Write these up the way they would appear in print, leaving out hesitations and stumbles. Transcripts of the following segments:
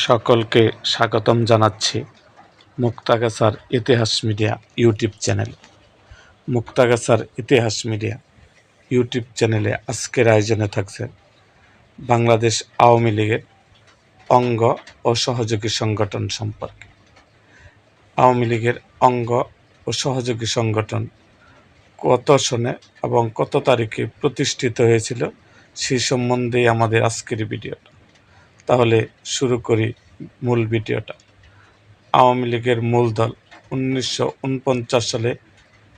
সকলকে স্বাগতম জানাচ্ছি মুক্তাগাছার ইতিহাস মিডিয়া ইউটিউব চ্যানেল। মুক্তাগাছার ইতিহাস মিডিয়া ইউটিউব চ্যানেলে আজকের আয়োজনে থাকছে বাংলাদেশ আওয়ামী লীগের অঙ্গ ও সহযোগী সংগঠন সম্পর্কে। আওয়ামী লীগের অঙ্গ ও সহযোগী সংগঠন কত সনে এবং কত তারিখে প্রতিষ্ঠিত হয়েছিল সেই সম্বন্ধেই আমাদের আজকের ভিডিওটা। তাহলে শুরু করি মূল ভিডিওটা। আওয়ামী লীগের মূল দল 1949 সালে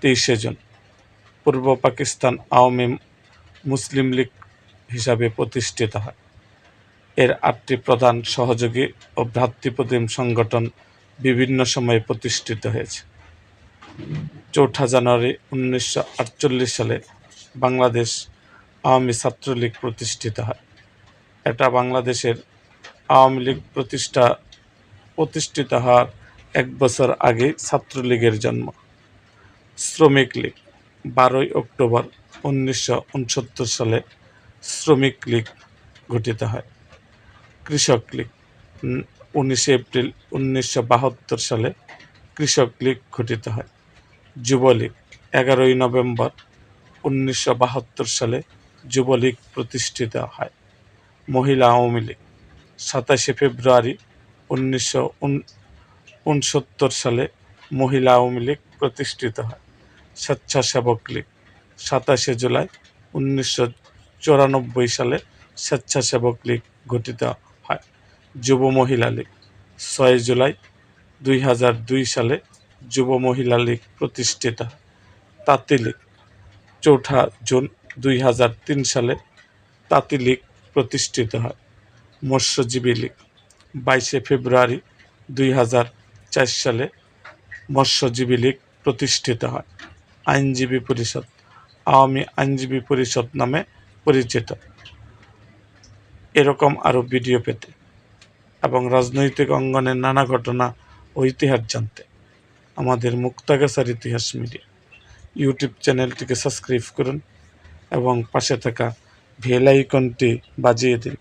23শে জুন পূর্ব পাকিস্তান আওয়ামী মুসলিম লীগ হিসাবে প্রতিষ্ঠিত হয়। এর 8টি প্রধান সহযোগী ও ভ্রাতৃপ্রতিম সংগঠন বিভিন্ন সময়ে প্রতিষ্ঠিত হয়েছে। 4 জানুয়ারি 1948 সালে বাংলাদেশ আওয়ামী ছাত্রলীগ প্রতিষ্ঠিত হয়। এটা বাংলাদেশের আওয়ামী লীগ প্রতিষ্ঠিত হওয়ার 1 বছর আগে ছাত্রলীগের জন্ম। শ্রমিক লীগ 12 অক্টোবর 1969 সালে শ্রমিক লীগ গঠিত হয়। কৃষক লীগ 19 এপ্রিল 1972 সালে কৃষক লীগ গঠিত হয়। যুবলীগ 11 নভেম্বর 1972 সালে যুবলীগ প্রতিষ্ঠিত হয়। মহিলা আওয়ামী লীগ 27 ফেব্রুয়ারি 1969 সালে মহিলা আওয়ামী লীগ প্রতিষ্ঠিত হয়। স্বেচ্ছাসেবক লীগ 27 জুলাই 1994 সালে স্বেচ্ছাসেবক লীগ গঠিত হয়। যুব মহিলা লীগ 6 জুলাই 2002 সালে যুব মহিলা লীগ প্রতিষ্ঠিত হয়। তাঁতি লীগ 4 জুন 2003 সালে তাঁতি লীগ প্রতিষ্ঠিত হয়। মৎস্যজীবী লীগ 22 ফেব্রুয়ারি 2004 সালে মৎস্যজীবী লীগ প্রতিষ্ঠিত হয়। আইনজীবী পরিষদ আওয়ামী আইনজীবী পরিষদ নামে পরিচিত। এরকম আরও ভিডিও পেতে এবং রাজনৈতিক অঙ্গনের নানা ঘটনা ও ইতিহাস জানতে আমাদের মুক্তাগাছার ইতিহাস মিডিয়া ইউটিউব চ্যানেলটিকে সাবস্ক্রাইব করুন এবং পাশে থাকা বেল আইকনটি বাজিয়ে দিন।